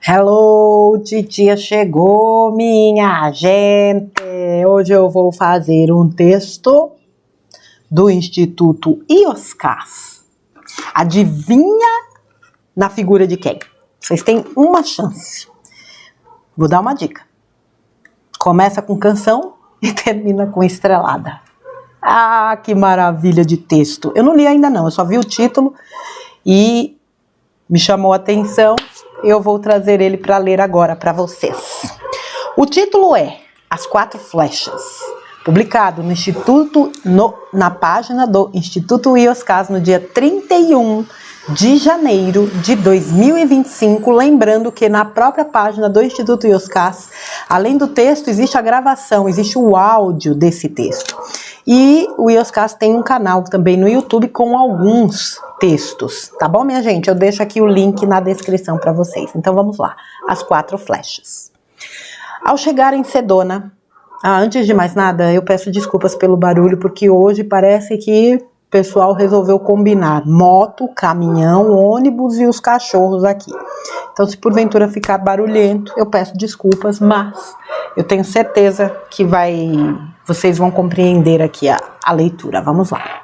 Hello, titia chegou, minha gente! Hoje eu vou fazer um texto do Instituto IOSCAS. Adivinha na figura de quem? Vocês têm uma chance. Vou dar uma dica. Começa com canção e termina com estrelada. Ah, que maravilha de texto! Eu não li ainda não, eu só vi o título e me chamou a atenção. Eu vou trazer ele para ler agora para vocês. O título é As Quatro Flechas, publicado na página do Instituto IOSCAS no dia 31 de janeiro de 2025. Lembrando que na própria página do Instituto IOSCAS, além do texto, existe a gravação, existe o áudio desse texto. E o IOSCAS tem um canal também no YouTube com alguns textos, tá bom, minha gente? Eu deixo aqui o link na descrição para vocês. Então vamos lá, As Quatro Flechas. Ao chegar em Sedona, antes de mais nada, eu peço desculpas pelo barulho, porque hoje parece que o pessoal resolveu combinar moto, caminhão, ônibus e os cachorros aqui. Então, se porventura ficar barulhento, eu peço desculpas, mas eu tenho certeza que vocês vão compreender aqui a leitura. Vamos lá.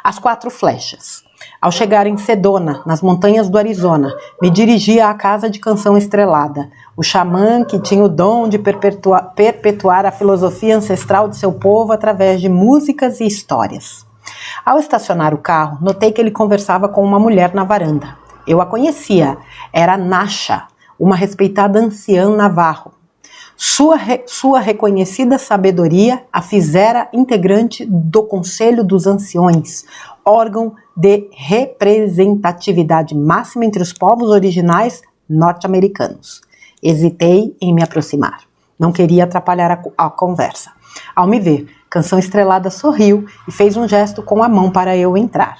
As Quatro Flechas. Ao chegar em Sedona, nas montanhas do Arizona, me dirigia à casa de canção estrelada, o xamã que tinha o dom de perpetuar a filosofia ancestral de seu povo através de músicas e histórias. Ao estacionar o carro, notei que ele conversava com uma mulher na varanda. Eu a conhecia, era Nasha, uma respeitada anciã navarro. Sua reconhecida sabedoria a fizera integrante do Conselho dos Anciões, órgão de representatividade máxima entre os povos originais norte-americanos. Hesitei em me aproximar. Não queria atrapalhar a conversa. Ao me ver, Canção Estrelada sorriu e fez um gesto com a mão para eu entrar.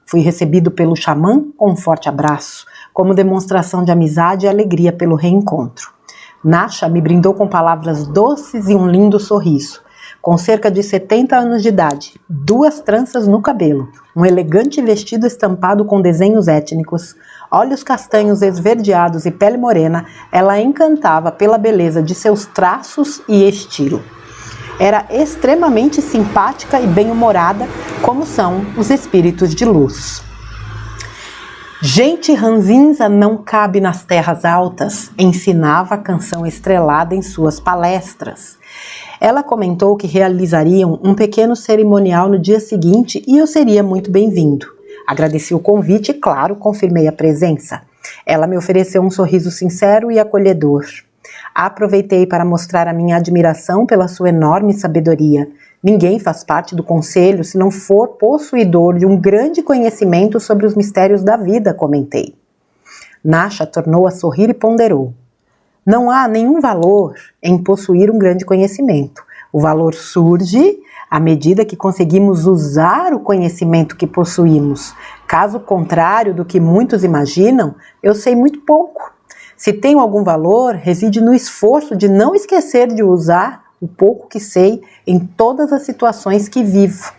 Fui recebido pelo xamã com um forte abraço, como demonstração de amizade e alegria pelo reencontro. Nasha me brindou com palavras doces e um lindo sorriso. Com cerca de 70 anos de idade, 2 tranças no cabelo, um elegante vestido estampado com desenhos étnicos, olhos castanhos esverdeados e pele morena, ela encantava pela beleza de seus traços e estilo. Era extremamente simpática e bem-humorada, como são os espíritos de luz. Gente ranzinza não cabe nas terras altas, ensinava a Canção Estrelada em suas palestras. Ela comentou que realizariam um pequeno cerimonial no dia seguinte e eu seria muito bem-vindo. Agradeci o convite e, claro, confirmei a presença. Ela me ofereceu um sorriso sincero e acolhedor. Aproveitei para mostrar a minha admiração pela sua enorme sabedoria. Ninguém faz parte do conselho se não for possuidor de um grande conhecimento sobre os mistérios da vida, comentei. Nasha tornou a sorrir e ponderou. Não há nenhum valor em possuir um grande conhecimento. O valor surge à medida que conseguimos usar o conhecimento que possuímos. Caso contrário do que muitos imaginam, eu sei muito pouco. Se tenho algum valor, reside no esforço de não esquecer de usar o pouco que sei em todas as situações que vivo.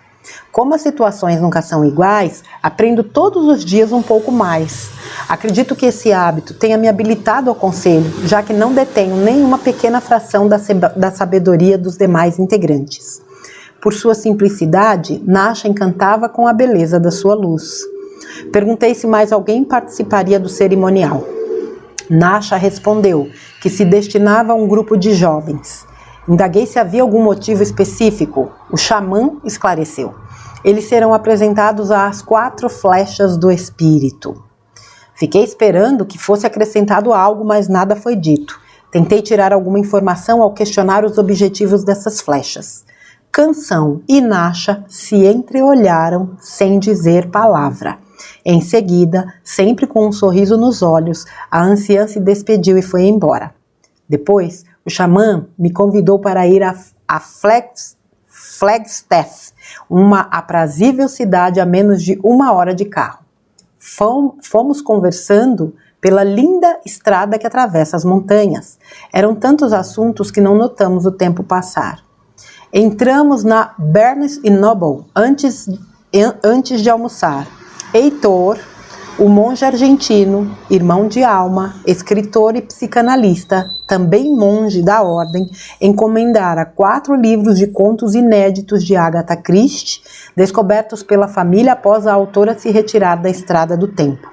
Como as situações nunca são iguais, aprendo todos os dias um pouco mais. Acredito que esse hábito tenha me habilitado ao conselho, já que não detenho nenhuma pequena fração da sabedoria dos demais integrantes. Por sua simplicidade, Nasha encantava com a beleza da sua luz. Perguntei se mais alguém participaria do cerimonial. Nasha respondeu que se destinava a um grupo de jovens. Indaguei se havia algum motivo específico. O xamã esclareceu. Eles serão apresentados às 4 flechas do espírito. Fiquei esperando que fosse acrescentado algo, mas nada foi dito. Tentei tirar alguma informação ao questionar os objetivos dessas flechas. Canção e Nasha se entreolharam sem dizer palavra. Em seguida, sempre com um sorriso nos olhos, a anciã se despediu e foi embora. Depois, o xamã me convidou para ir a Flagstaff, uma aprazível cidade a menos de 1 hora de carro. Fomos conversando pela linda estrada que atravessa as montanhas. Eram tantos assuntos que não notamos o tempo passar. Entramos na Barnes & Noble antes de almoçar. Heitor, O monge argentino, irmão de alma, escritor e psicanalista, também monge da ordem, encomendara 4 livros de contos inéditos de Agatha Christie, descobertos pela família após a autora se retirar da estrada do tempo.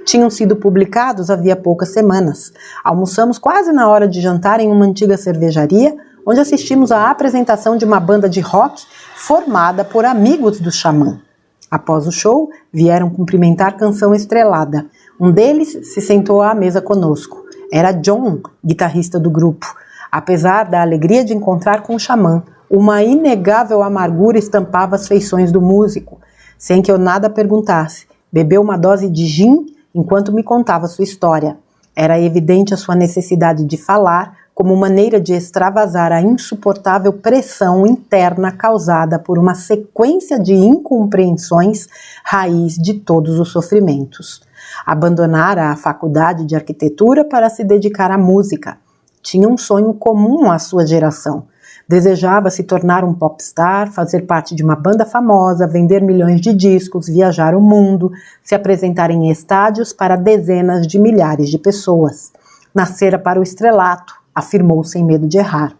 Tinham sido publicados havia poucas semanas. Almoçamos quase na hora de jantar em uma antiga cervejaria, onde assistimos à apresentação de uma banda de rock formada por amigos do xamã. Após o show, vieram cumprimentar Canção Estrelada. Um deles se sentou à mesa conosco. Era John, guitarrista do grupo. Apesar da alegria de encontrar com o xamã, uma inegável amargura estampava as feições do músico. Sem que eu nada perguntasse, bebeu uma dose de gin enquanto me contava sua história. Era evidente a sua necessidade de falar, como maneira de extravasar a insuportável pressão interna causada por uma sequência de incompreensões, raiz de todos os sofrimentos. Abandonara a faculdade de arquitetura para se dedicar à música. Tinha um sonho comum à sua geração. Desejava se tornar um popstar, fazer parte de uma banda famosa, vender milhões de discos, viajar o mundo, se apresentar em estádios para dezenas de milhares de pessoas. Nascera para o estrelato, afirmou sem medo de errar.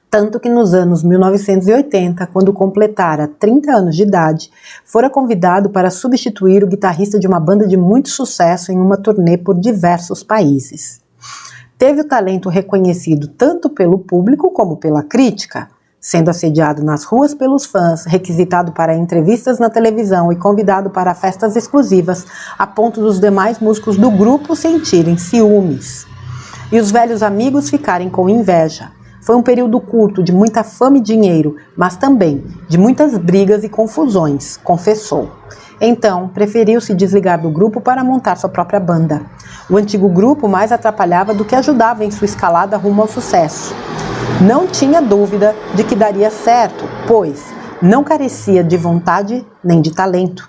Tanto que nos anos 1980, quando completara 30 anos de idade, fora convidado para substituir o guitarrista de uma banda de muito sucesso em uma turnê por diversos países. Teve o talento reconhecido tanto pelo público como pela crítica, sendo assediado nas ruas pelos fãs, requisitado para entrevistas na televisão e convidado para festas exclusivas, a ponto dos demais músicos do grupo sentirem ciúmes. E os velhos amigos ficarem com inveja. Foi um período curto de muita fama e dinheiro, mas também de muitas brigas e confusões, confessou. Então, preferiu se desligar do grupo para montar sua própria banda. O antigo grupo mais atrapalhava do que ajudava em sua escalada rumo ao sucesso. Não tinha dúvida de que daria certo, pois não carecia de vontade nem de talento.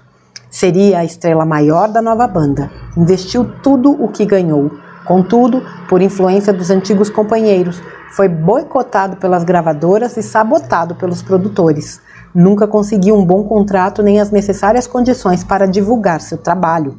Seria a estrela maior da nova banda. Investiu tudo o que ganhou. Contudo, por influência dos antigos companheiros, foi boicotado pelas gravadoras e sabotado pelos produtores. Nunca conseguiu um bom contrato nem as necessárias condições para divulgar seu trabalho.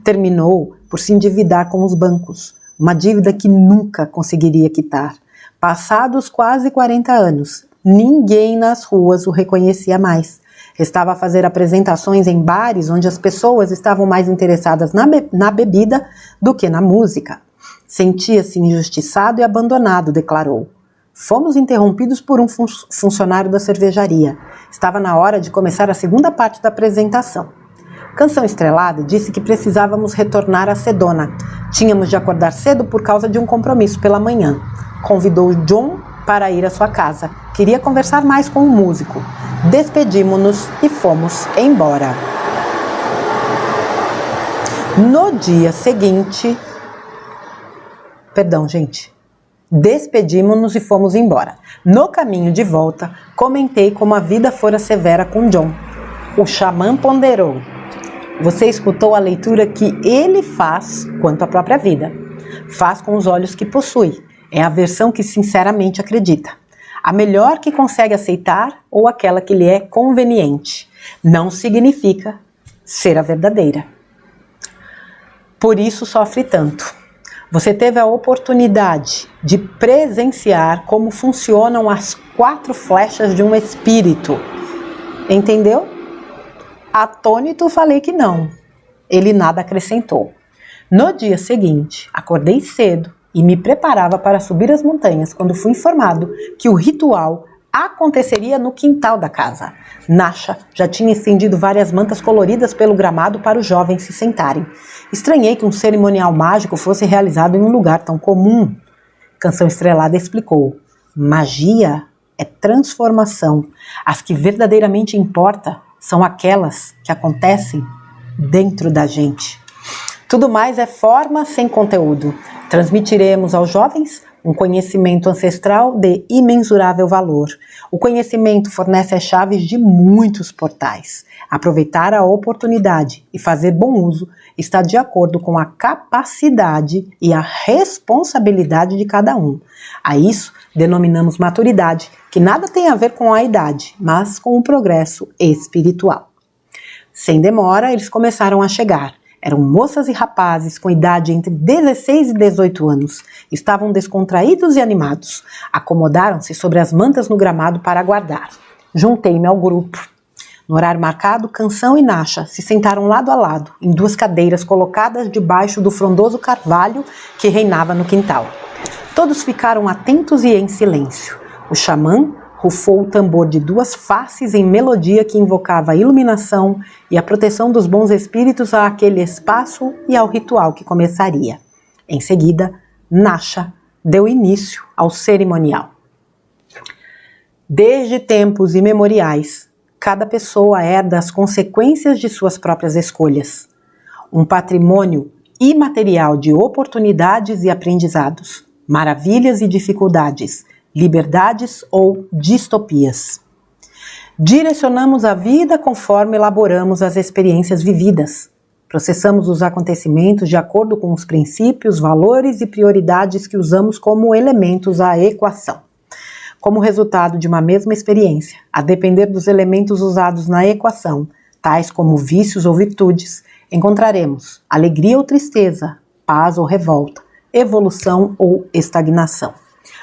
Terminou por se endividar com os bancos, uma dívida que nunca conseguiria quitar. Passados quase 40 anos, ninguém nas ruas o reconhecia mais. Restava fazer apresentações em bares onde as pessoas estavam mais interessadas na bebida do que na música. Sentia-se injustiçado e abandonado, declarou. Fomos interrompidos por um funcionário da cervejaria. Estava na hora de começar a segunda parte da apresentação. Canção Estrelada disse que precisávamos retornar a Sedona. Tínhamos de acordar cedo por causa de um compromisso pela manhã. Convidou John para ir à sua casa. Queria conversar mais com o músico. Despedimos-nos e fomos embora. No dia seguinte... Despedimos-nos e fomos embora. No caminho de volta, comentei como a vida fora severa com John. O xamã ponderou. Você escutou a leitura que ele faz quanto à própria vida. Faz com os olhos que possui. É a versão que sinceramente acredita. A melhor que consegue aceitar ou aquela que lhe é conveniente. Não significa ser a verdadeira. Por isso sofre tanto. Você teve a oportunidade de presenciar como funcionam as 4 flechas de um espírito. Entendeu? Atônito, falei que não. Ele nada acrescentou. No dia seguinte, acordei cedo e me preparava para subir as montanhas quando fui informado que o ritual aconteceria no quintal da casa. Nasha já tinha estendido várias mantas coloridas pelo gramado para os jovens se sentarem. Estranhei que um cerimonial mágico fosse realizado em um lugar tão comum. Canção Estrelada explicou. Magia é transformação. As que verdadeiramente importam são aquelas que acontecem dentro da gente. Tudo mais é forma sem conteúdo. Transmitiremos aos jovens um conhecimento ancestral de imensurável valor. O conhecimento fornece as chaves de muitos portais. Aproveitar a oportunidade e fazer bom uso está de acordo com a capacidade e a responsabilidade de cada um. A isso denominamos maturidade, que nada tem a ver com a idade, mas com o progresso espiritual. Sem demora, eles começaram a chegar. Eram moças e rapazes com idade entre 16 e 18 anos. Estavam descontraídos e animados. Acomodaram-se sobre as mantas no gramado para aguardar. Juntei-me ao grupo. No horário marcado, Canção e Nacha se sentaram lado a lado, em 2 cadeiras colocadas debaixo do frondoso carvalho que reinava no quintal. Todos ficaram atentos e em silêncio. O xamã rufou o tambor de 2 faces em melodia que invocava a iluminação e a proteção dos bons espíritos àquele espaço e ao ritual que começaria. Em seguida, Nacha deu início ao cerimonial. Desde tempos imemoriais, cada pessoa herda as consequências de suas próprias escolhas. Um patrimônio imaterial de oportunidades e aprendizados, maravilhas e dificuldades, liberdades ou distopias. Direcionamos a vida conforme elaboramos as experiências vividas. Processamos os acontecimentos de acordo com os princípios, valores e prioridades que usamos como elementos à equação. Como resultado de uma mesma experiência, a depender dos elementos usados na equação, tais como vícios ou virtudes, encontraremos alegria ou tristeza, paz ou revolta, evolução ou estagnação.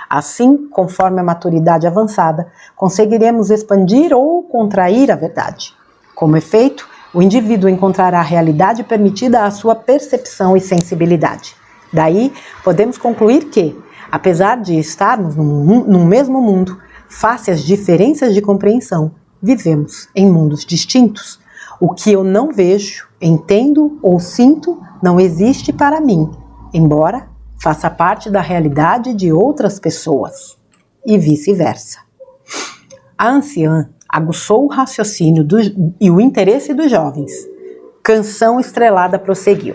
Assim, conforme a maturidade avançada, conseguiremos expandir ou contrair a verdade. Como efeito, o indivíduo encontrará a realidade permitida à sua percepção e sensibilidade. Daí, podemos concluir que, apesar de estarmos num mesmo mundo, face às diferenças de compreensão, vivemos em mundos distintos. O que eu não vejo, entendo ou sinto não existe para mim, embora faça parte da realidade de outras pessoas, e vice-versa. A anciã aguçou o raciocínio e o interesse dos jovens. Canção Estrelada prosseguiu.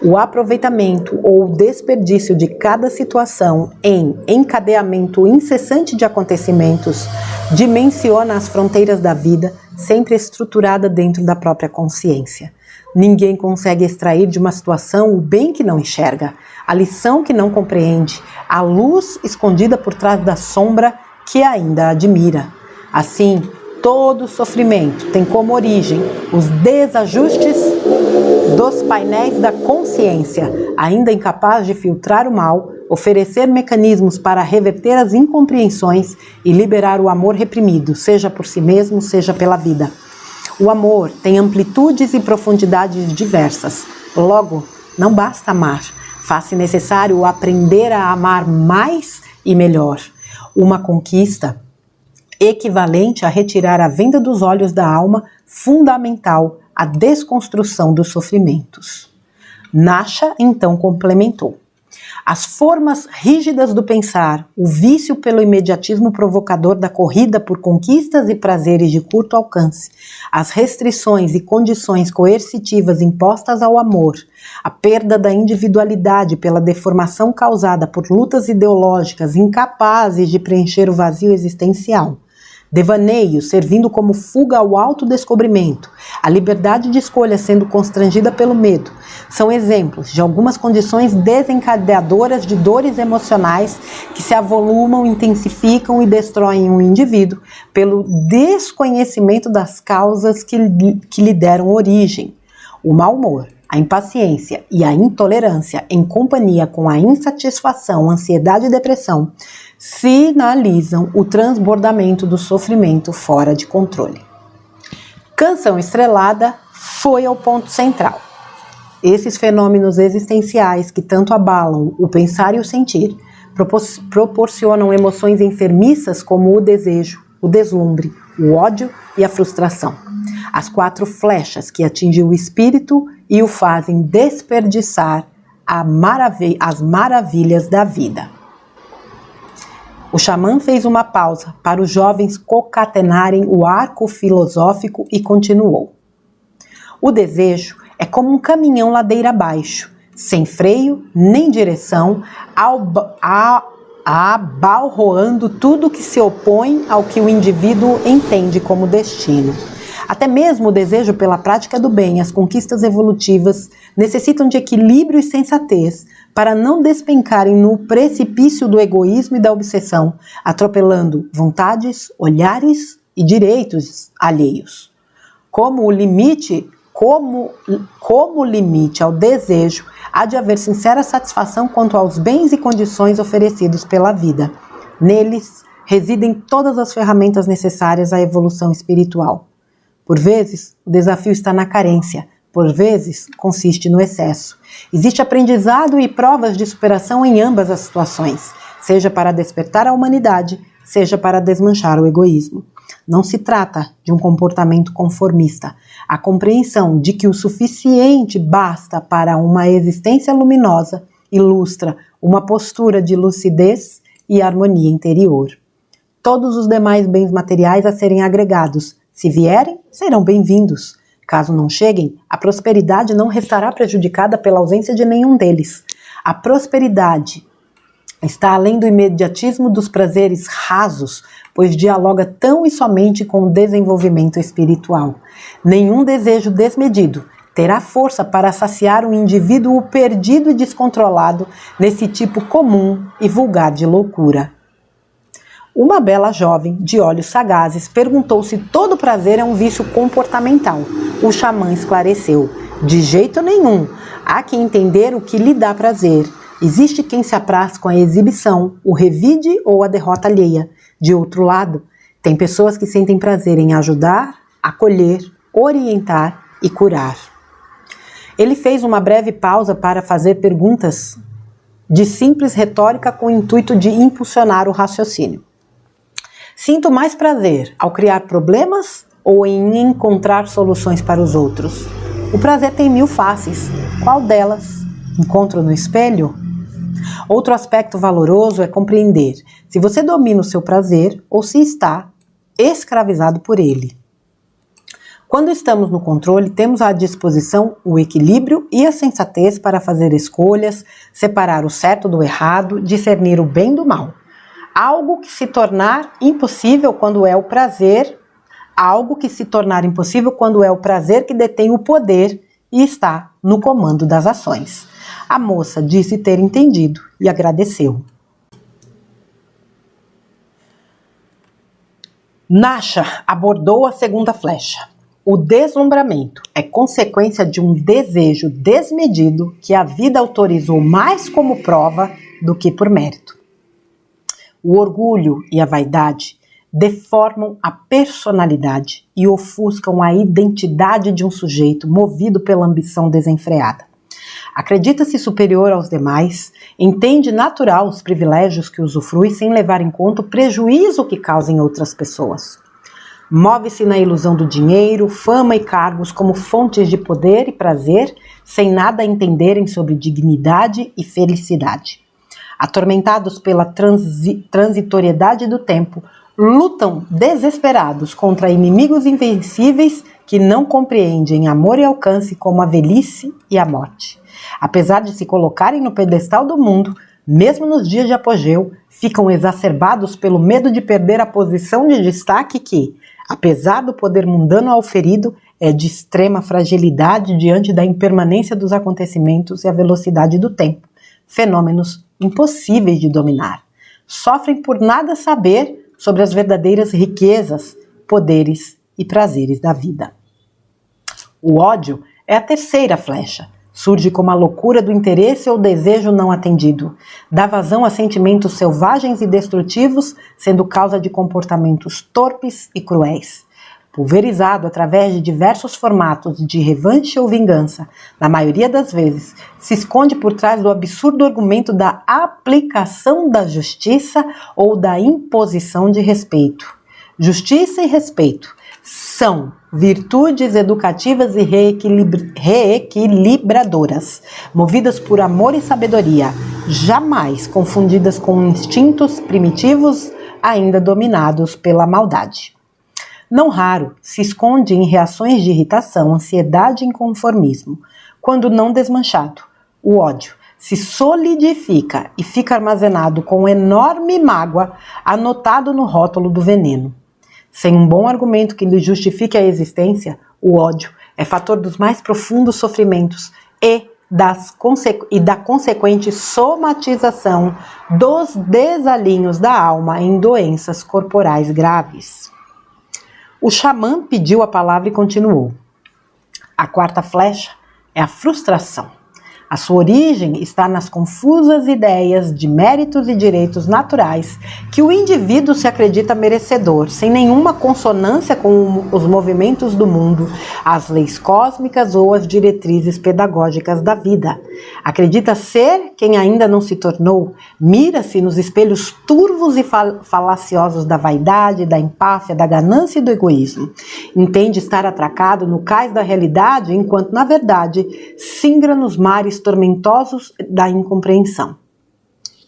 O aproveitamento ou desperdício de cada situação em encadeamento incessante de acontecimentos dimensiona as fronteiras da vida, sempre estruturada dentro da própria consciência. Ninguém consegue extrair de uma situação o bem que não enxerga, a lição que não compreende, a luz escondida por trás da sombra que ainda admira. Assim, todo sofrimento tem como origem os desajustes dos painéis da consciência, ainda incapaz de filtrar o mal, oferecer mecanismos para reverter as incompreensões e liberar o amor reprimido, seja por si mesmo, seja pela vida. O amor tem amplitudes e profundidades diversas. Logo, não basta amar, faz-se necessário aprender a amar mais e melhor. Uma conquista equivalente a retirar a venda dos olhos da alma, fundamental à desconstrução dos sofrimentos. Nacha então complementou. As formas rígidas do pensar, o vício pelo imediatismo provocador da corrida por conquistas e prazeres de curto alcance, as restrições e condições coercitivas impostas ao amor, a perda da individualidade pela deformação causada por lutas ideológicas incapazes de preencher o vazio existencial, devaneio servindo como fuga ao autodescobrimento, a liberdade de escolha sendo constrangida pelo medo, são exemplos de algumas condições desencadeadoras de dores emocionais que se avolumam, intensificam e destroem um indivíduo pelo desconhecimento das causas que lhe deram origem. O mau humor, a impaciência e a intolerância, em companhia com a insatisfação, ansiedade e depressão, sinalizam o transbordamento do sofrimento fora de controle. Canção Estrelada foi ao ponto central. Esses fenômenos existenciais que tanto abalam o pensar e o sentir proporcionam emoções enfermiças como o desejo, o deslumbre, o ódio e a frustração. As 4 flechas que atingem o espírito e o fazem desperdiçar as maravilhas da vida. O xamã fez uma pausa para os jovens concatenarem o arco filosófico e continuou. O desejo é como um caminhão ladeira abaixo, sem freio nem direção, abalroando tudo que se opõe ao que o indivíduo entende como destino. Até mesmo o desejo pela prática do bem, as conquistas evolutivas, necessitam de equilíbrio e sensatez para não despencarem no precipício do egoísmo e da obsessão, atropelando vontades, olhares e direitos alheios. Como o limite como limite ao desejo, há de haver sincera satisfação quanto aos bens e condições oferecidos pela vida. Neles residem todas as ferramentas necessárias à evolução espiritual. Por vezes, o desafio está na carência, por vezes, consiste no excesso. Existe aprendizado e provas de superação em ambas as situações, seja para despertar a humanidade, seja para desmanchar o egoísmo. Não se trata de um comportamento conformista. A compreensão de que o suficiente basta para uma existência luminosa ilustra uma postura de lucidez e harmonia interior. Todos os demais bens materiais a serem agregados, se vierem, serão bem-vindos. Caso não cheguem, a prosperidade não restará prejudicada pela ausência de nenhum deles. A prosperidade está além do imediatismo dos prazeres rasos, pois dialoga tão e somente com o desenvolvimento espiritual. Nenhum desejo desmedido terá força para saciar um indivíduo perdido e descontrolado nesse tipo comum e vulgar de loucura. Uma bela jovem, de olhos sagazes, perguntou se todo prazer é um vício comportamental. O xamã esclareceu: de jeito nenhum. Há que entender o que lhe dá prazer. Existe quem se apraz com a exibição, o revide ou a derrota alheia. De outro lado, tem pessoas que sentem prazer em ajudar, acolher, orientar e curar. Ele fez uma breve pausa para fazer perguntas de simples retórica com o intuito de impulsionar o raciocínio. Sinto mais prazer ao criar problemas ou em encontrar soluções para os outros? O prazer tem 1000 faces. Qual delas encontro no espelho? Outro aspecto valoroso é compreender se você domina o seu prazer ou se está escravizado por ele. Quando estamos no controle, temos à disposição o equilíbrio e a sensatez para fazer escolhas, separar o certo do errado, discernir o bem do mal. Algo que se tornar impossível quando é o prazer, que detém o poder e está no comando das ações. A moça disse ter entendido e agradeceu. Nasha abordou a segunda flecha. O deslumbramento é consequência de um desejo desmedido que a vida autorizou mais como prova do que por mérito. O orgulho e a vaidade deformam a personalidade e ofuscam a identidade de um sujeito movido pela ambição desenfreada. Acredita-se superior aos demais, entende natural os privilégios que usufrui sem levar em conta o prejuízo que causa em outras pessoas. Move-se na ilusão do dinheiro, fama e cargos como fontes de poder e prazer, sem nada entenderem sobre dignidade e felicidade. Atormentados pela transitoriedade do tempo, lutam desesperados contra inimigos invencíveis que não compreendem amor e alcance como a velhice e a morte. Apesar de se colocarem no pedestal do mundo, mesmo nos dias de apogeu, ficam exacerbados pelo medo de perder a posição de destaque que, apesar do poder mundano auferido, é de extrema fragilidade diante da impermanência dos acontecimentos e a velocidade do tempo, fenômenos impossíveis de dominar. Sofrem por nada saber sobre as verdadeiras riquezas, poderes e prazeres da vida. O ódio é a terceira flecha. Surge como a loucura do interesse ou desejo não atendido. Dá vazão a sentimentos selvagens e destrutivos, sendo causa de comportamentos torpes e cruéis. Pulverizado através de diversos formatos de revanche ou vingança, na maioria das vezes, se esconde por trás do absurdo argumento da aplicação da justiça ou da imposição de respeito. Justiça e respeito são virtudes educativas e reequilibradoras, movidas por amor e sabedoria, jamais confundidas com instintos primitivos ainda dominados pela maldade. Não raro, se esconde em reações de irritação, ansiedade e inconformismo. Quando não desmanchado, o ódio se solidifica e fica armazenado com enorme mágoa anotado no rótulo do veneno. Sem um bom argumento que lhe justifique a existência, o ódio é fator dos mais profundos sofrimentos e da consequente somatização dos desalinhos da alma em doenças corporais graves. O xamã pediu a palavra e continuou. A quarta flecha é a frustração. A sua origem está nas confusas ideias de méritos e direitos naturais que o indivíduo se acredita merecedor, sem nenhuma consonância com os movimentos do mundo, as leis cósmicas ou as diretrizes pedagógicas da vida. Acredita ser quem ainda não se tornou, mira-se nos espelhos turvos e falaciosos da vaidade, da empáfia, da ganância e do egoísmo. Entende estar atracado no cais da realidade, enquanto, na verdade, singra nos mares tormentosos da incompreensão.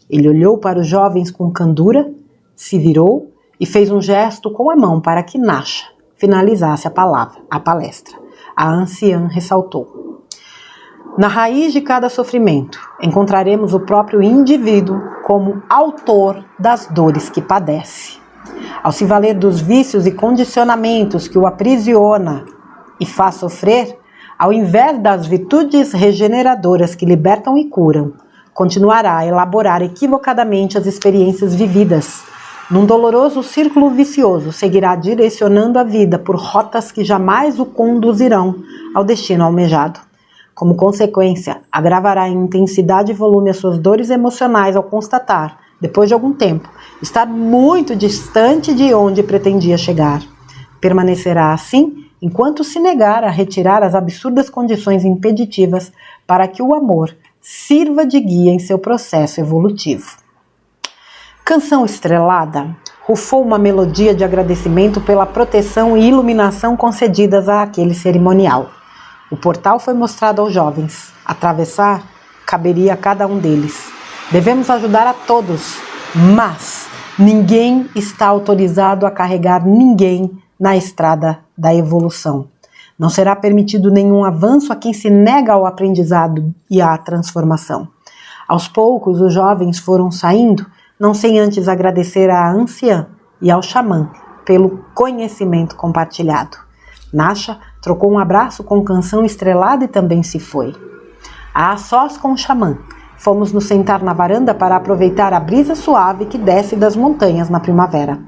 Ele olhou para os jovens com candura, se virou e fez um gesto com a mão para que Nasha finalizasse a palestra. A anciã ressaltou: na raiz de cada sofrimento encontraremos o próprio indivíduo como autor das dores que padece. Ao se valer dos vícios e condicionamentos que o aprisiona e faz sofrer, ao invés das virtudes regeneradoras que libertam e curam, continuará a elaborar equivocadamente as experiências vividas. Num doloroso círculo vicioso, seguirá direcionando a vida por rotas que jamais o conduzirão ao destino almejado. Como consequência, agravará em intensidade e volume as suas dores emocionais ao constatar, depois de algum tempo, estar muito distante de onde pretendia chegar. Permanecerá assim enquanto se negar a retirar as absurdas condições impeditivas para que o amor sirva de guia em seu processo evolutivo. Canção Estrelada rufou uma melodia de agradecimento pela proteção e iluminação concedidas àquele cerimonial. O portal foi mostrado aos jovens. Atravessar caberia a cada um deles. Devemos ajudar a todos, mas ninguém está autorizado a carregar ninguém na estrada da evolução. Não será permitido nenhum avanço a quem se nega ao aprendizado e à transformação. Aos poucos, os jovens foram saindo, não sem antes agradecer à anciã e ao xamã pelo conhecimento compartilhado. Nasha trocou um abraço com Canção Estrelada e também se foi. A sós com o xamã, fomos nos sentar na varanda para aproveitar a brisa suave que desce das montanhas na primavera.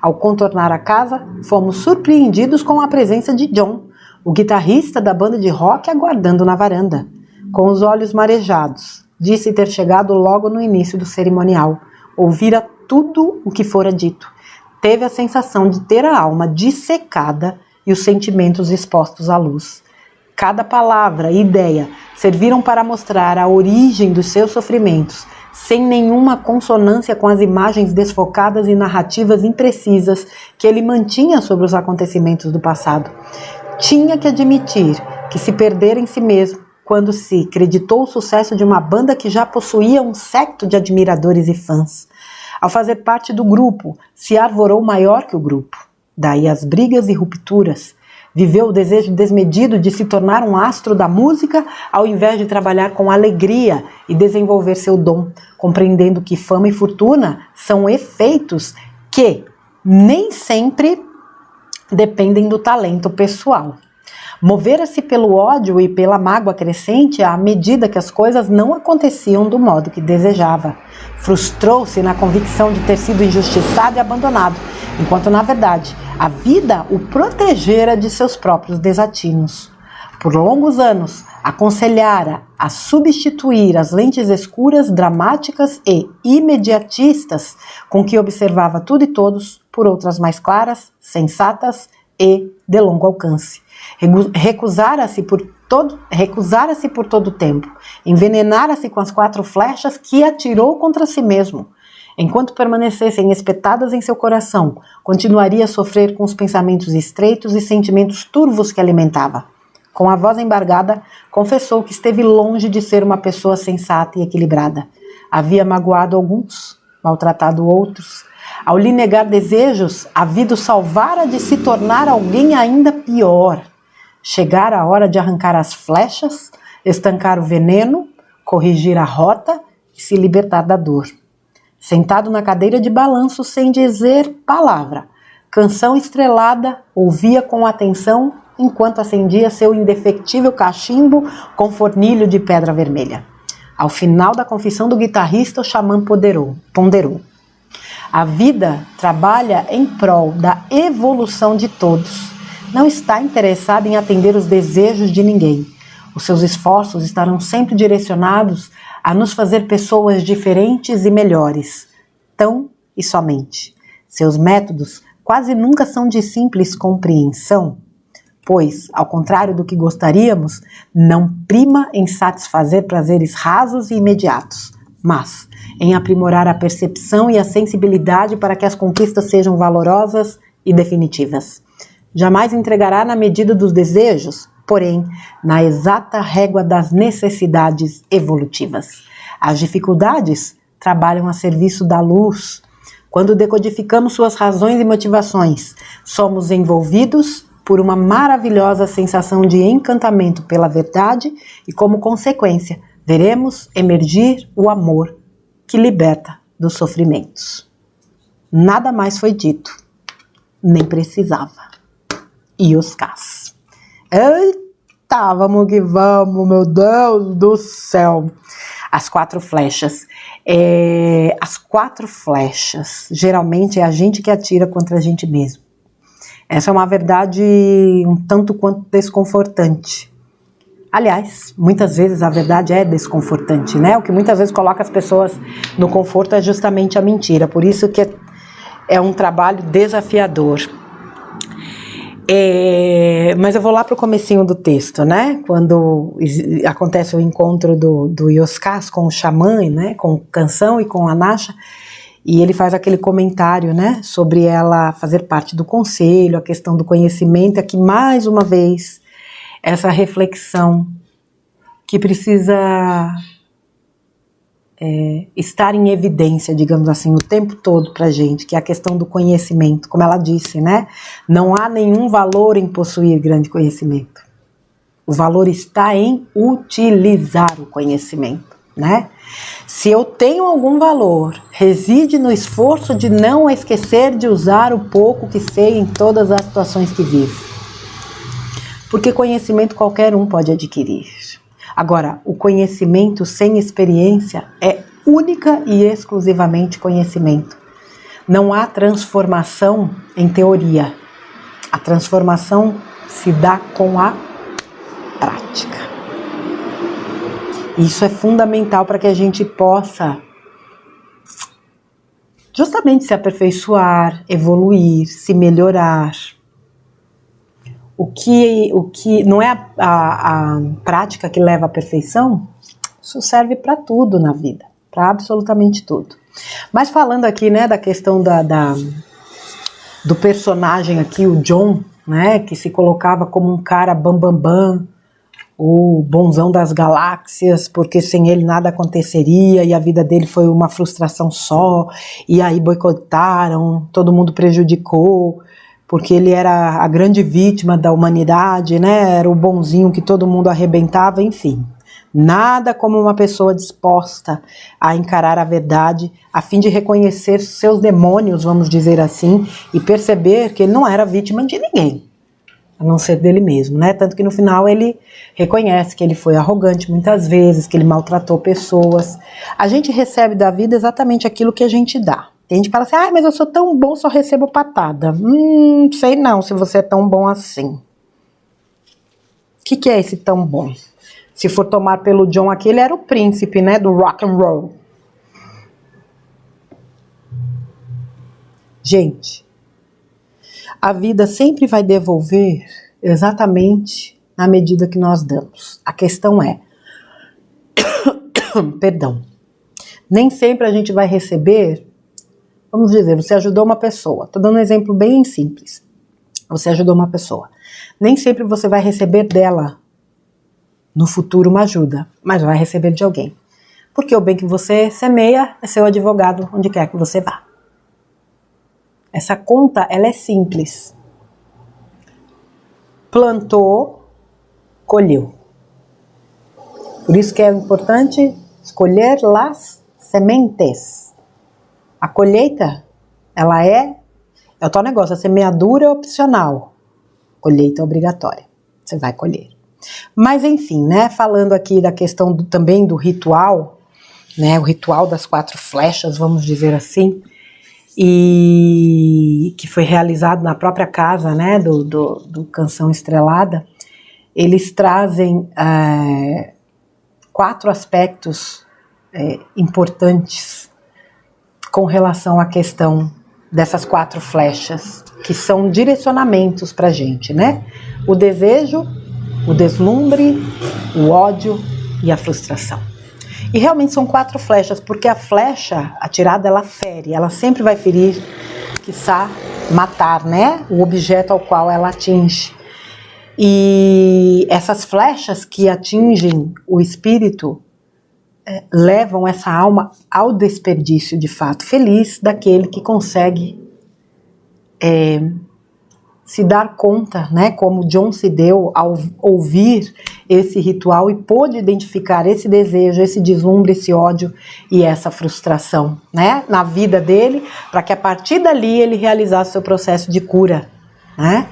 Ao contornar a casa, fomos surpreendidos com a presença de John, o guitarrista da banda de rock, aguardando na varanda. Com os olhos marejados, disse ter chegado logo no início do cerimonial. Ouvira tudo o que fora dito. Teve a sensação de ter a alma dissecada e os sentimentos expostos à luz. Cada palavra e ideia serviram para mostrar a origem dos seus sofrimentos, sem nenhuma consonância com as imagens desfocadas e narrativas imprecisas que ele mantinha sobre os acontecimentos do passado. Tinha que admitir que se perdera em si mesmo quando se creditou o sucesso de uma banda que já possuía um séquito de admiradores e fãs. Ao fazer parte do grupo, se arvorou maior que o grupo. Daí as brigas e rupturas. Viveu o desejo desmedido de se tornar um astro da música ao invés de trabalhar com alegria e desenvolver seu dom, compreendendo que fama e fortuna são efeitos que nem sempre dependem do talento pessoal. Movera-se pelo ódio e pela mágoa crescente à medida que as coisas não aconteciam do modo que desejava. Frustrou-se na convicção de ter sido injustiçado e abandonado, enquanto, na verdade, a vida o protegera de seus próprios desatinos. Por longos anos, aconselhara a substituir as lentes escuras, dramáticas e imediatistas com que observava tudo e todos por outras mais claras, sensatas e de longo alcance. Recusara-se por todo o tempo, envenenara-se com as 4 flechas que atirou contra si mesmo. Enquanto permanecessem espetadas em seu coração, continuaria a sofrer com os pensamentos estreitos e sentimentos turvos que alimentava. Com a voz embargada, confessou que esteve longe de ser uma pessoa sensata e equilibrada. Havia magoado alguns, maltratado outros. Ao lhe negar desejos, a vida o salvara de se tornar alguém ainda pior. Chegara a hora de arrancar as flechas, estancar o veneno, corrigir a rota e se libertar da dor. Sentado na cadeira de balanço sem dizer palavra, Canção Estrelada ouvia com atenção enquanto acendia seu indefectível cachimbo com fornilho de pedra vermelha. Ao final da confissão do guitarrista, o xamã ponderou. A vida trabalha em prol da evolução de todos. não está interessada em atender os desejos de ninguém. Os seus esforços estarão sempre direcionados a nos fazer pessoas diferentes e melhores, tão e somente. Seus métodos quase nunca são de simples compreensão, pois, ao contrário do que gostaríamos, não prima em satisfazer prazeres rasos e imediatos, mas em aprimorar a percepção e a sensibilidade para que as conquistas sejam valorosas e definitivas. Jamais entregará na medida dos desejos, porém, na exata régua das necessidades evolutivas. As dificuldades trabalham a serviço da luz. Quando decodificamos suas razões e motivações, somos envolvidos por uma maravilhosa sensação de encantamento pela verdade e, como consequência, veremos emergir o amor que liberta dos sofrimentos. Nada mais foi dito, nem precisava. Ioscas. Eita, vamos que vamos, meu Deus do céu. As 4 flechas. As 4 flechas, geralmente é a gente que atira contra a gente mesmo. Essa é uma verdade um tanto quanto desconfortante. Aliás, muitas vezes a verdade é desconfortante, né? O que muitas vezes coloca as pessoas no conforto é justamente a mentira. Por isso que é um trabalho desafiador. Mas eu vou lá para o comecinho do texto, né? Quando acontece o encontro do Ioscas com o xamã, né? Com Canção e com a Nasha, e ele faz aquele comentário, né? Sobre ela fazer parte do conselho, a questão do conhecimento, aqui mais uma vez essa reflexão que precisa estar em evidência, digamos assim, o tempo todo pra gente, que é a questão do conhecimento, como ela disse, né? Não há nenhum valor em possuir grande conhecimento. O valor está em utilizar o conhecimento, né? Se eu tenho algum valor, reside no esforço de não esquecer de usar o pouco que sei em todas as situações que vivo. Porque conhecimento qualquer um pode adquirir. Agora, o conhecimento sem experiência é única e exclusivamente conhecimento. Não há transformação em teoria. A transformação se dá com a prática. Isso é fundamental para que a gente possa justamente se aperfeiçoar, evoluir, se melhorar. O que não é a prática que leva à perfeição, isso serve para tudo na vida, para absolutamente tudo. Mas falando aqui, né, da questão do personagem aqui, o Jon, né, que se colocava como um cara bambambam, o bonzão das galáxias, porque sem ele nada aconteceria e a vida dele foi uma frustração só, e aí boicotaram, todo mundo prejudicou, porque ele era a grande vítima da humanidade, né? Era o bonzinho que todo mundo arrebentava, enfim. Nada como uma pessoa disposta a encarar a verdade, a fim de reconhecer seus demônios, vamos dizer assim, e perceber que ele não era vítima de ninguém, a não ser dele mesmo, né? Tanto que no final ele reconhece que ele foi arrogante muitas vezes, que ele maltratou pessoas. A gente recebe da vida exatamente aquilo que a gente dá. Tem gente que fala assim, mas eu sou tão bom, só recebo patada. Sei não se você é tão bom assim. O que é esse tão bom? Se for tomar pelo Jon aqui, ele era o príncipe, né, do rock and roll. Gente, a vida sempre vai devolver exatamente na medida que nós damos. A questão é, perdão, nem sempre a gente vai receber. Vamos dizer, você ajudou uma pessoa. Estou dando um exemplo bem simples. Você ajudou uma pessoa. Nem sempre você vai receber dela no futuro uma ajuda, mas vai receber de alguém. Porque o bem que você semeia é seu advogado onde quer que você vá. Essa conta, ela é simples. Plantou, colheu. Por isso que é importante escolher las sementes. A colheita, ela é o tal negócio, a semeadura é opcional, colheita é obrigatória, você vai colher. Mas enfim, né, falando aqui da questão também do ritual, né, o ritual das 4 flechas, vamos dizer assim, e que foi realizado na própria casa, né, do Canção Estrelada, eles trazem 4 aspectos importantes com relação à questão dessas 4 flechas, que são direcionamentos pra gente, né? O desejo, o deslumbre, o ódio e a frustração. E realmente são 4 flechas, porque a flecha atirada, ela fere, ela sempre vai ferir, quiçá matar, né? O objeto ao qual ela atinge. E essas flechas que atingem o espírito levam essa alma ao desperdício de fato. Feliz daquele que consegue se dar conta, né, como John se deu ao ouvir esse ritual e pôde identificar esse desejo, esse deslumbre, esse ódio e essa frustração, né, na vida dele, para que a partir dali ele realizasse seu processo de cura, né?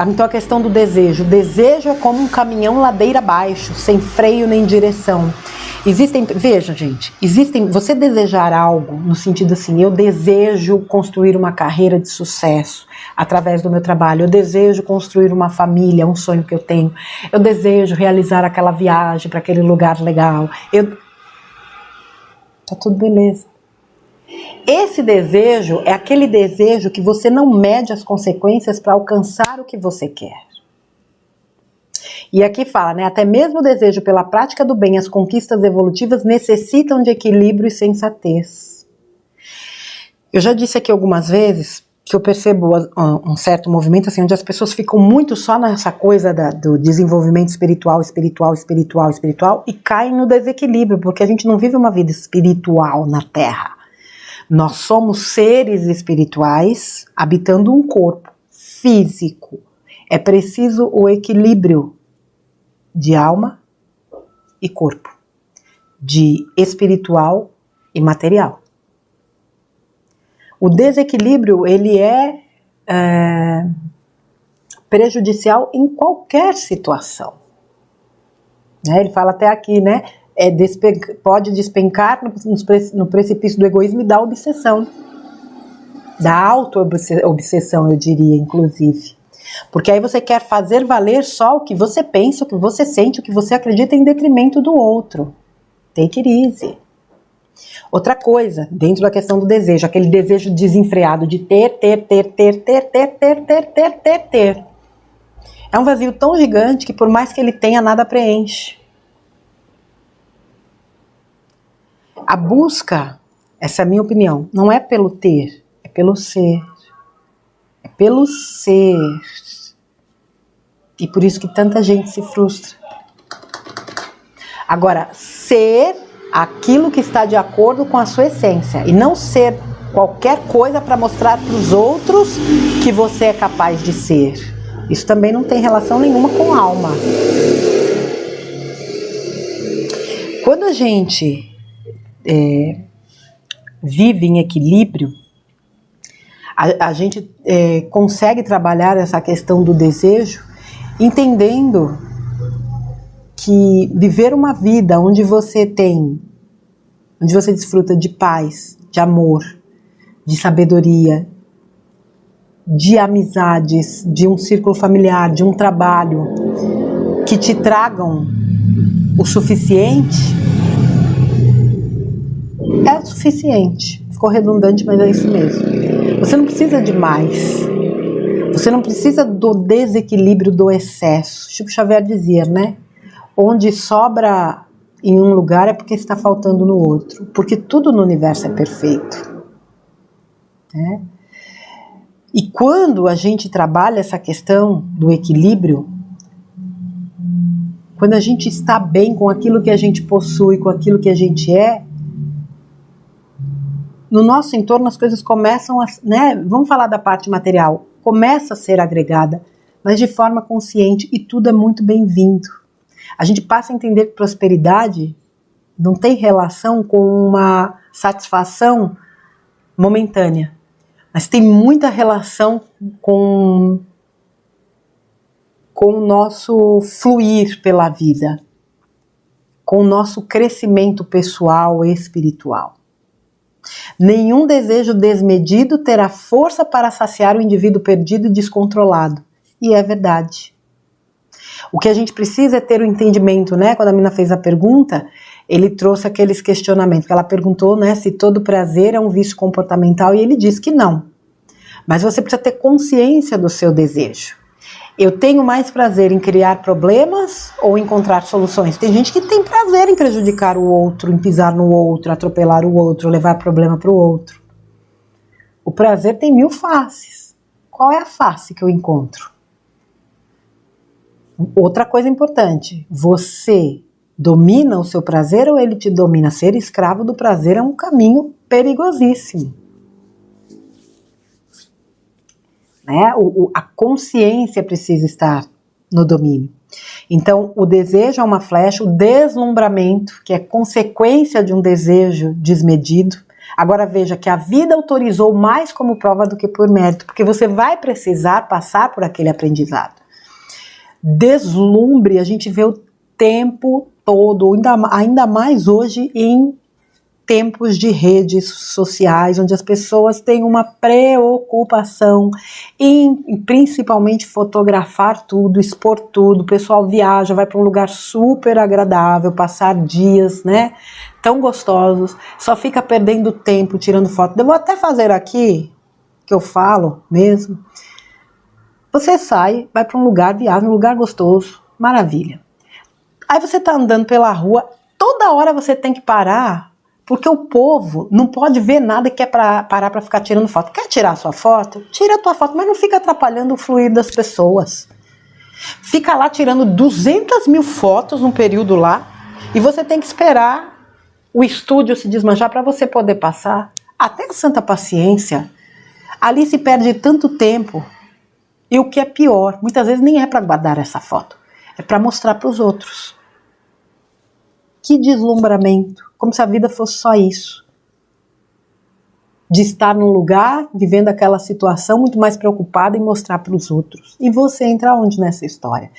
Então a questão do desejo. O desejo é como um caminhão ladeira abaixo, sem freio nem direção. Veja, gente, você desejar algo no sentido assim, eu desejo construir uma carreira de sucesso através do meu trabalho, eu desejo construir uma família, um sonho que eu tenho, eu desejo realizar aquela viagem para aquele lugar legal, tá tudo beleza. Esse desejo é aquele desejo que você não mede as consequências para alcançar o que você quer. E aqui fala, né, até mesmo o desejo pela prática do bem, as conquistas evolutivas necessitam de equilíbrio e sensatez. Eu já disse aqui algumas vezes que eu percebo um certo movimento assim, onde as pessoas ficam muito só nessa coisa do desenvolvimento espiritual e caem no desequilíbrio, porque a gente não vive uma vida espiritual na Terra. Nós somos seres espirituais habitando um corpo físico. É preciso o equilíbrio de alma e corpo, de espiritual e material. O desequilíbrio, ele é prejudicial em qualquer situação. Né? Ele fala até aqui, né? Pode despencar no precipício do egoísmo e da obsessão. Da auto-obsessão, eu diria, inclusive. Porque aí você quer fazer valer só o que você pensa, o que você sente, o que você acredita em detrimento do outro. Take it easy. Outra coisa, dentro da questão do desejo, aquele desejo desenfreado de ter. É um vazio tão gigante que por mais que ele tenha, nada preenche. A busca, essa é a minha opinião, não é pelo ter, é pelo ser. É pelo ser. E por isso que tanta gente se frustra. Agora, ser aquilo que está de acordo com a sua essência. E não ser qualquer coisa para mostrar para os outros que você é capaz de ser. Isso também não tem relação nenhuma com alma. Quando a gente vive em equilíbrio, a gente consegue trabalhar essa questão do desejo, entendendo que viver uma vida onde você desfruta de paz, de amor, de sabedoria, de amizades, de um círculo familiar, de um trabalho que te tragam o suficiente, é o suficiente. Ficou redundante, mas é isso mesmo. Você não precisa de mais. Você não precisa do desequilíbrio, do excesso. Chico Xavier dizia, né? Onde sobra em um lugar é porque está faltando no outro. Porque tudo no universo é perfeito. Né? E quando a gente trabalha essa questão do equilíbrio, quando a gente está bem com aquilo que a gente possui, com aquilo que a gente é, no nosso entorno as coisas começam a, né, vamos falar da parte material, começa a ser agregada, mas de forma consciente, e tudo é muito bem-vindo. A gente passa a entender que prosperidade não tem relação com uma satisfação momentânea, mas tem muita relação com o nosso fluir pela vida, com o nosso crescimento pessoal e espiritual. Nenhum desejo desmedido terá força para saciar o indivíduo perdido e descontrolado. E é verdade. O que a gente precisa é ter o entendimento, né? Quando a menina fez a pergunta, ele trouxe aqueles questionamentos. Ela perguntou, né, se todo prazer é um vício comportamental, e ele disse que não. Mas você precisa ter consciência do seu desejo. Eu tenho mais prazer em criar problemas ou encontrar soluções? Tem gente que tem prazer em prejudicar o outro, em pisar no outro, atropelar o outro, levar problema para o outro. O prazer tem 1000 faces. Qual é a face que eu encontro? Outra coisa importante, você domina o seu prazer ou ele te domina? Ser escravo do prazer é um caminho perigosíssimo. Né? A consciência precisa estar no domínio. Então, o desejo é uma flecha, o deslumbramento, que é consequência de um desejo desmedido. Agora veja que a vida autorizou mais como prova do que por mérito, porque você vai precisar passar por aquele aprendizado. Deslumbre, a gente vê o tempo todo, ainda mais hoje em tempos de redes sociais, onde as pessoas têm uma preocupação em principalmente fotografar tudo, expor tudo. O pessoal viaja, vai para um lugar super agradável, passar dias, né, tão gostosos, só fica perdendo tempo tirando foto. Eu vou até fazer aqui, que eu falo mesmo. Você sai, vai para um lugar, viaja, um lugar gostoso, maravilha. Aí você tá andando pela rua, toda hora você tem que parar, porque o povo não pode ver nada e quer parar para ficar tirando foto. Quer tirar a sua foto? Tira a tua foto, mas não fica atrapalhando o fluir das pessoas. Fica lá tirando 200.000 fotos num período lá, e você tem que esperar o estúdio se desmanchar para você poder passar. Até a santa paciência. Ali se perde tanto tempo. E o que é pior, muitas vezes nem é para guardar essa foto, é para mostrar para os outros. Que deslumbramento, como se a vida fosse só isso. De estar num lugar, vivendo aquela situação, muito mais preocupada em mostrar para os outros. E você entra onde nessa história?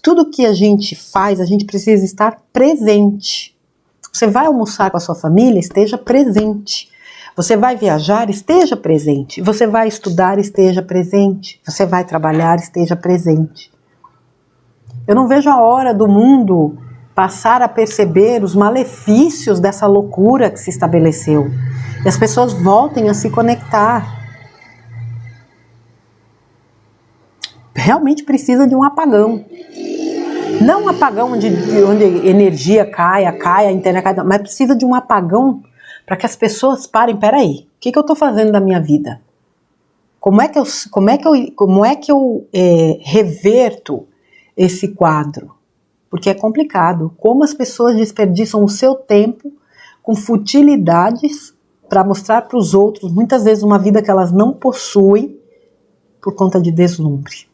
Tudo que a gente faz, a gente precisa estar presente. Você vai almoçar com a sua família, esteja presente. Você vai viajar, esteja presente. Você vai estudar, esteja presente. Você vai trabalhar, esteja presente. Eu não vejo a hora do mundo passar a perceber os malefícios dessa loucura que se estabeleceu. E as pessoas voltem a se conectar. Realmente precisa de um apagão. Não um apagão onde energia caia, a internet caia, mas precisa de um apagão para que as pessoas parem. Peraí, o que eu estou fazendo da minha vida? Como é que eu reverto esse quadro? Porque é complicado. Como as pessoas desperdiçam o seu tempo com futilidades para mostrar para os outros, muitas vezes, uma vida que elas não possuem por conta de deslumbre.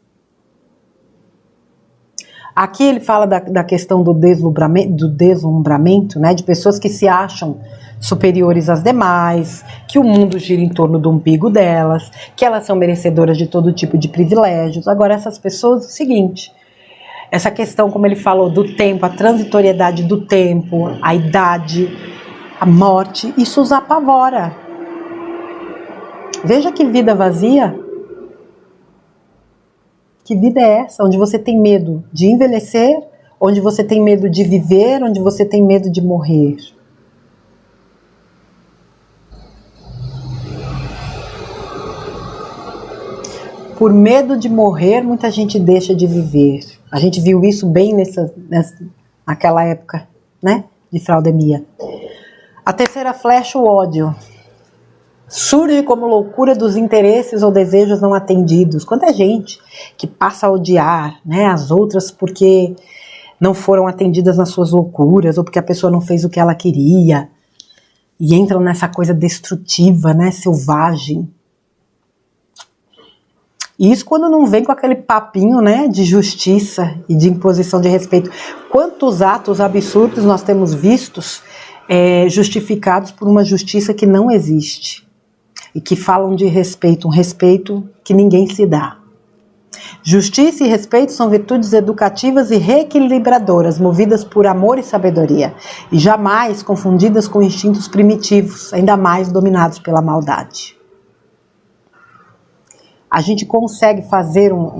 Aqui ele fala da questão do deslumbramento, né, de pessoas que se acham superiores às demais, que o mundo gira em torno do umbigo delas, que elas são merecedoras de todo tipo de privilégios. Agora, essas pessoas, é o seguinte, essa questão, como ele falou, do tempo, a transitoriedade do tempo, a idade, a morte, isso os apavora. Veja que vida vazia. Que vida é essa? Onde você tem medo de envelhecer, onde você tem medo de viver, onde você tem medo de morrer. Por medo de morrer, muita gente deixa de viver. A gente viu isso bem naquela época, né, de fraudemia. A terceira flecha, o ódio. Surge como loucura dos interesses ou desejos não atendidos. Quanta gente que passa a odiar, né, as outras porque não foram atendidas nas suas loucuras, ou porque a pessoa não fez o que ela queria, e entram nessa coisa destrutiva, né, selvagem. E isso quando não vem com aquele papinho, né, de justiça e de imposição de respeito. Quantos atos absurdos nós temos vistos justificados por uma justiça que não existe. E que falam de respeito, um respeito que ninguém se dá. Justiça e respeito são virtudes educativas e reequilibradoras, movidas por amor e sabedoria, e jamais confundidas com instintos primitivos, ainda mais dominados pela maldade. A gente consegue fazer um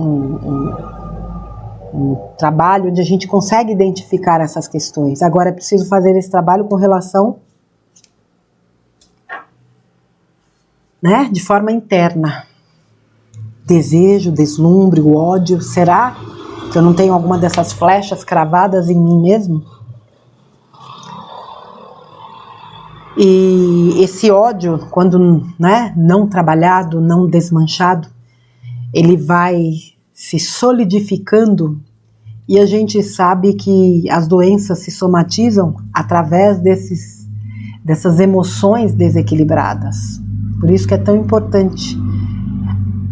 trabalho onde a gente consegue identificar essas questões. Agora é preciso fazer esse trabalho com relação, né, de forma interna. Desejo, deslumbre, o ódio. Será que eu não tenho alguma dessas flechas cravadas em mim mesmo? E esse ódio, quando, né, não trabalhado, não desmanchado, ele vai se solidificando, e a gente sabe que as doenças se somatizam através dessas emoções desequilibradas. Por isso que é tão importante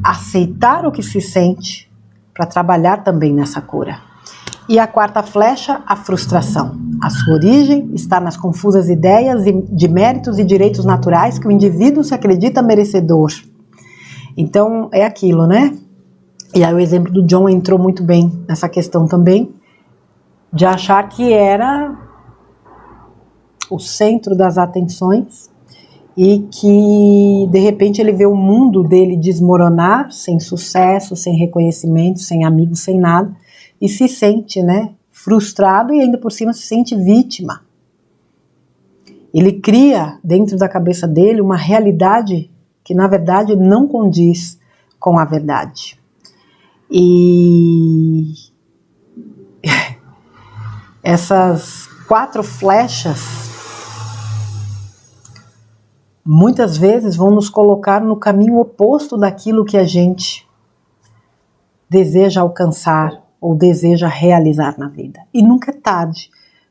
aceitar o que se sente para trabalhar também nessa cura. E a quarta flecha, a frustração. A sua origem está nas confusas ideias de méritos e direitos naturais que o indivíduo se acredita merecedor. Então é aquilo, né? E aí o exemplo do John entrou muito bem nessa questão também, de achar que era o centro das atenções e que de repente ele vê o mundo dele desmoronar, sem sucesso, sem reconhecimento, sem amigos, sem nada, e se sente, né, frustrado e ainda por cima se sente vítima. Ele cria dentro da cabeça dele uma realidade que na verdade não condiz com a verdade. E essas 4 flechas muitas vezes vão nos colocar no caminho oposto daquilo que a gente deseja alcançar ou deseja realizar na vida. E nunca é tarde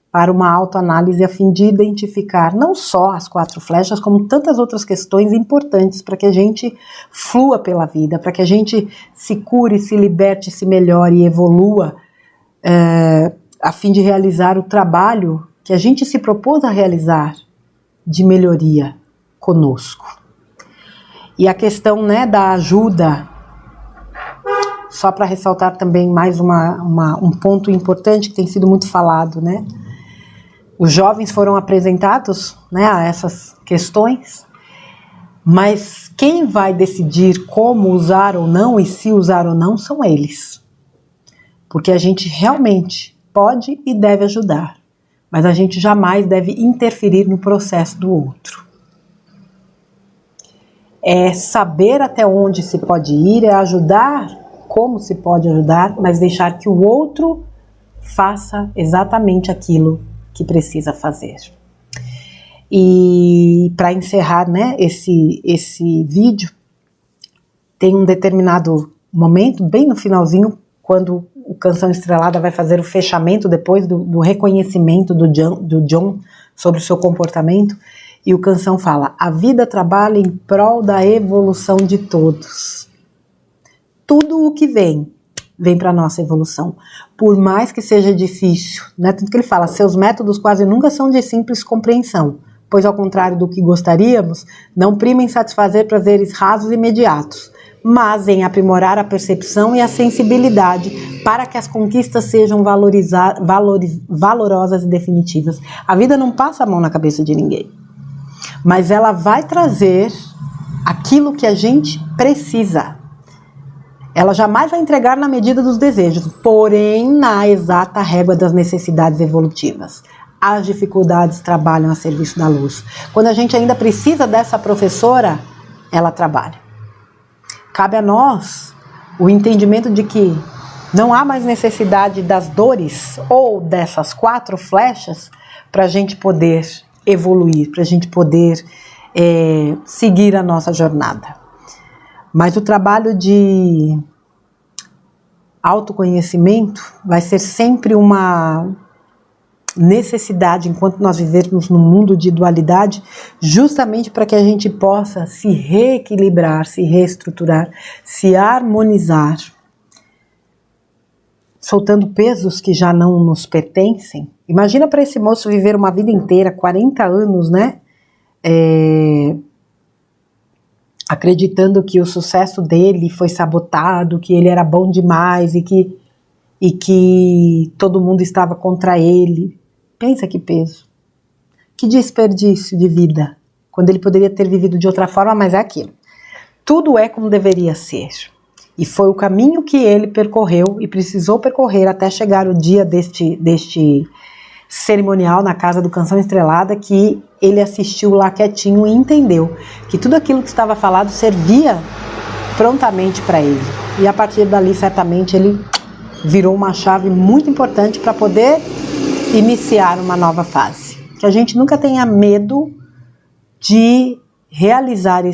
para uma autoanálise a fim de identificar não só as 4 flechas, como tantas outras questões importantes para que a gente flua pela vida, para que a gente se cure, se liberte, se melhore e evolua, a fim de realizar o trabalho que a gente se propôs a realizar de melhoria conosco. E a questão, né, da ajuda, só para ressaltar também mais um ponto importante que tem sido muito falado, né? Os jovens foram apresentados, né, a essas questões, mas quem vai decidir como usar ou não e se usar ou não são eles. Porque a gente realmente pode e deve ajudar, mas a gente jamais deve interferir no processo do outro. É saber até onde se pode ir, é ajudar como se pode ajudar, mas deixar que o outro faça exatamente aquilo que precisa fazer. E para encerrar, né, esse vídeo, tem um determinado momento, bem no finalzinho, quando o Canção Estrelada vai fazer o fechamento depois do reconhecimento do John sobre o seu comportamento, e o Canção fala: a vida trabalha em prol da evolução de todos. Tudo o que vem para a nossa evolução, por mais que seja difícil, né? Tanto que ele fala, seus métodos quase nunca são de simples compreensão, pois ao contrário do que gostaríamos, não prima em satisfazer prazeres rasos e imediatos, mas em aprimorar a percepção e a sensibilidade para que as conquistas sejam valorosas e definitivas. A vida não passa a mão na cabeça de ninguém, mas ela vai trazer aquilo que a gente precisa. Ela jamais vai entregar na medida dos desejos, porém na exata régua das necessidades evolutivas. As dificuldades trabalham a serviço da luz. Quando a gente ainda precisa dessa professora, ela trabalha. Cabe a nós o entendimento de que não há mais necessidade das dores ou dessas 4 flechas para a gente poder evoluir, para a gente poder seguir a nossa jornada. Mas o trabalho de autoconhecimento vai ser sempre uma necessidade enquanto nós vivermos num mundo de dualidade, justamente para que a gente possa se reequilibrar, se reestruturar, se harmonizar, soltando pesos que já não nos pertencem. Imagina para esse moço viver uma vida inteira, 40 anos, né? acreditando que o sucesso dele foi sabotado, que ele era bom demais e que todo mundo estava contra ele. Pensa que peso, que desperdício de vida, quando ele poderia ter vivido de outra forma, mas é aquilo. Tudo é como deveria ser. E foi o caminho que ele percorreu e precisou percorrer até chegar o dia deste cerimonial na Casa do Canção Estrelada, que ele assistiu lá quietinho e entendeu que tudo aquilo que estava falado servia prontamente para ele. E a partir dali, certamente, ele virou uma chave muito importante para poder iniciar uma nova fase. Que a gente nunca tenha medo de realizar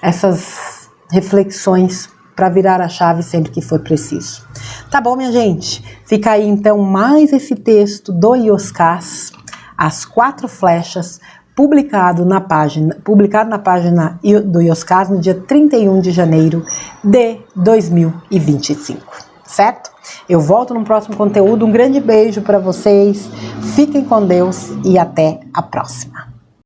essas reflexões para virar a chave sempre que for preciso. Tá bom, minha gente? Fica aí então mais esse texto do Ioscas, As Quatro Flechas, publicado na página do Ioscas no dia 31 de janeiro de 2025, certo? Eu volto no próximo conteúdo. Um grande beijo para vocês, fiquem com Deus e até a próxima.